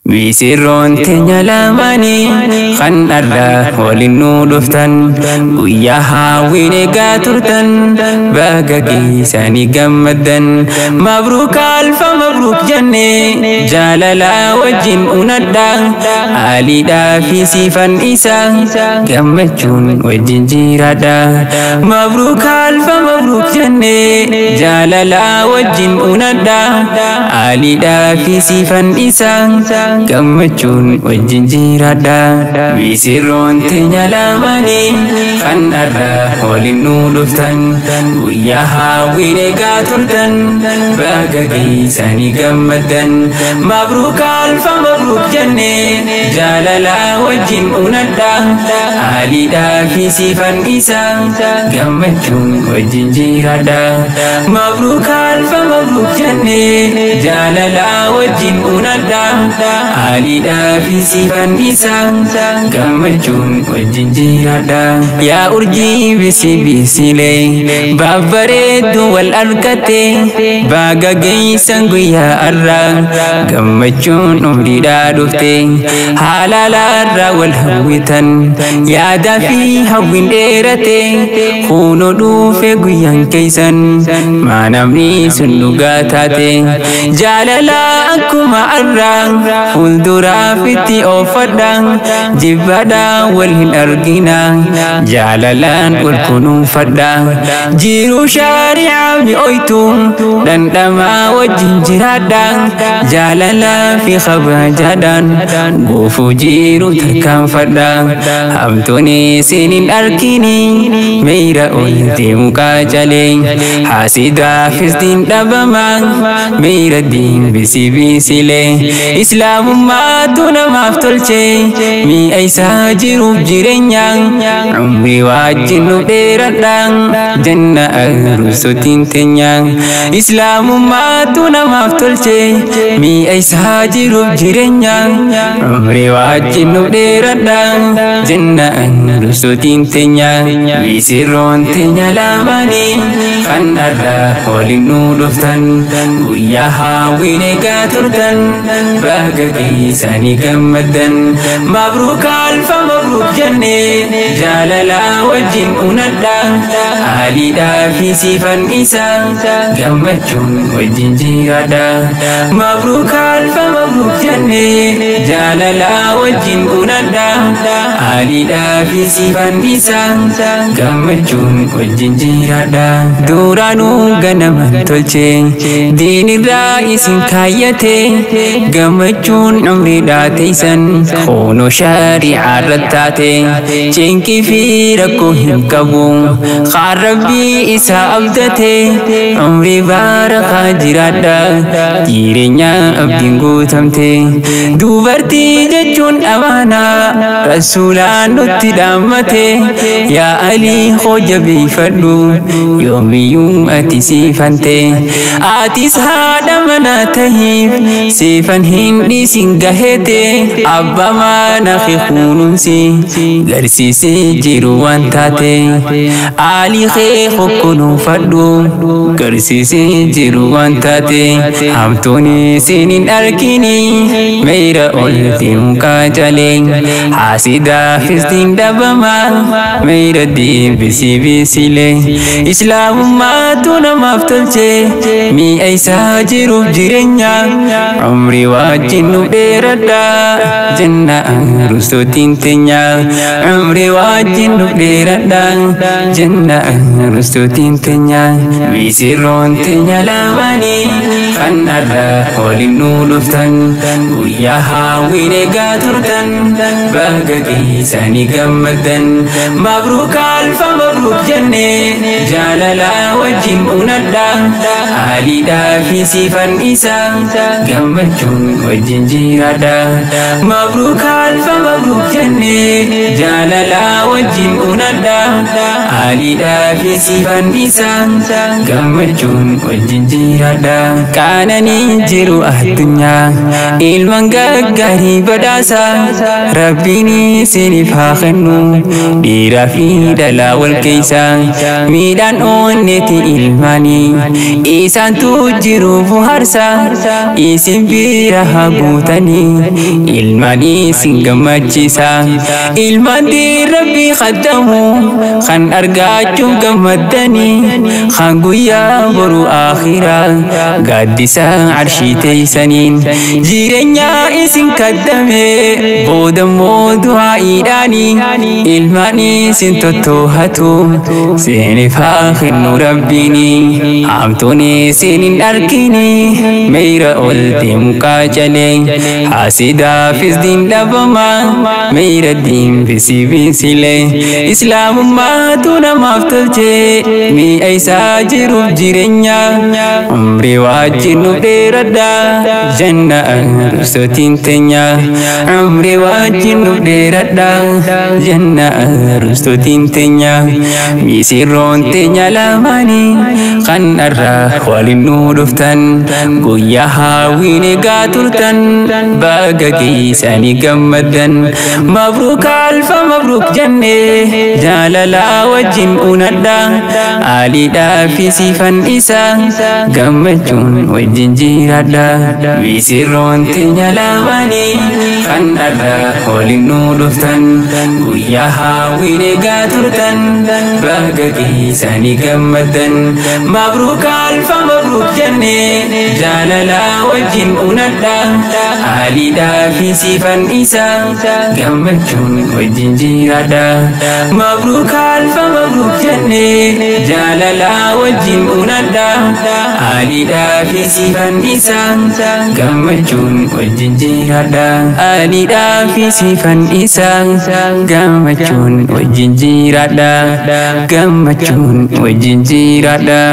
Bisiroon teenya lamanii kan arraa waliin nu dhuftan guyyaa hawwiin eegaa turtan baga geessanii gammaddan mabruuk alfa mabruuk jennee jaalala wajjin unadha aliidhaa fi siifan isa gammachuun wajjin jiraadha mabruuk alfa mabruuk jennee jaalala wajjin unadha aliidhaa fi siifan isa gammachuun wajjin jiraadha bisiroon teenya lamanii kan arraa waliin nu dhuftan guyyaa hawwiin eegaa turtan baga geessanii gammaddan mabruuk alfa mabruuk jennee jaalala wajjin unadha aliidhaa fi siifan isa gammachuun wajjin jiraadha mabruuk alfa mabruuk jennee jaalala wajjin unadha aliidhaa fi siifan isa gammachuun wajjin jiraadha yaa urjii bisi bisilee babbareeddu wal argate baga geessan guyyaa arraa gammachuun umriidhaa dhufte halaalaarraa wal hawwitan yaadaa fi hawwiin dheerate kunoo dhufe guyyaan keessan maanamni sun dhugaa taate jaalala akkuma arraa fuulduraaf itti oofadha jibbadha wal hin argina jaalalaan wal kunuunfadha jiruu shari'aa mi'ooytu dhandhamaa wajjin jiraadha jaalala fi kabajaadhaan guufuu jiru tarkaanfadha hamtoonni isin hin arkini meeyra ol deemu qaacalee haasidaafis diin dhabama meeyra diin bisi bisilee islaamummaatu namaaf tolche mi'a isaa jiruuf jireenya umrii wajjin nu dheeradha janna arruusotiin teenya islaamummaatu namaaf tolche mi'a isaa jiruuf jireenya umrii wajjin nu dheeradha janna arruusotiin teenya bisiroon teenya lamanii kan arraa waliin nu dhuftan guyyaa hawwiin eegaa turtan baga geessanii gammaddan mabruuk alfa mabruuk jennee jaalala wajjin unadha aliidhaa fi siifan isa gammachuun wajjin jiraadha mabruuk alfa mabruuk jennee jaalala wajjin unadha aliidhaa fi siifan isa gammachuun wajjin jiraadha duraanuu ganaman tolche diinirraa isin kaayyate gammachuun umriidhaa teessan kunoo shari'aa irrattaate cinqii fi rakkoo hin qabu kan rabbii isaa abdate umrii barakaa jiraadha jireenya abdiin guutamte dubartii jechuun amaanaa rasuulaan nutti dhaammate yaa alii hojjabeeffadhu yoomiyyuu ati siifante atis haadha manaa tahiif siifan hin dhiisin gahete abbaa mana kee kunuunsi garsiise jiru waan taate alii kee kunuunfadhu garsiise jiru waan taate hamtoonni isin hin arkini meeyra ol deemu qaacalee haasidaafis diin dhabama meeyra diin bisi bisilee islaamummaatu namaaf tolche mi'a isaa jiruuf jireenya umrii wajjin nu dheeradha janna arruusotiin teenya umrii wajjin nu dheeradha janna arruusotiin teenya bisiroon teenya lamanii kan arraa waliin nu dhuftan guyyaa hawwiin eegaa turtan baga geessanii gammaddan mabruuk alfa mabruuk jennee jaalala wajjin unadha aliidhaa fi siifan isa gammachuun wajjin jiraadha mabruuk alfa mabruuk jennee jaalala wajjin unadha aliidhaa fi siifan isa gammachuun wajjin jiraadha qaananii jiru addunyaa ilman gaggaarii badhaasa rabbiin si سينف هاخنو ديرا في دلا والكيسا ميدان أونتي إلماني إيسان تجرو فهرسا إيسين بيرها بوتاني إلماني سنغمتشيسا إلمان دي ربي خدمو خان أرقاچو غمدني خان قويا برو آخرا قادسا عرشي تيسانين جيرنيا إيسين كدمي بودمو دعائي داني إلماني سنتوتوهاتو سيني فاخن ربيني عمتوني سينين أركيني ميرا أولتي مقاجلي حاسدا فزدين لبما ميرا الدين بسي بسيلي إسلام ما تونا مفتلتي مي أي ساجر بجيرنيا عمري واجنو بيردا جنة رسوتين تنيا عمري واجنو بيردا جنة رسوتين تنيا مي سيرون تنيا لاماني خان أرى والنو دفتن قويا هاويني قاتلتن باقا ساني قمدن مبروك ألف مبروك جنة جاللا وجن أندا آلي دا في سيفن إسا قمجون وجن جيرادا بيسيرون تنيا لاماني خان أرى والنو دفتن قويا هاويني قاتلتن باقا ساني قمدن مبروك ألف مبروك جنة جاللا وجن أندا آلي دا في سيفن إسا قمجون وجن جيرادا مبروك ألف مبروك جنة جاللا وجن أندا آلي دا في سيفن إسا قمجون وجن جيرادا آلي دا في سيفن إسا قمجون وجن جيرادا قمجون وجن جيرادا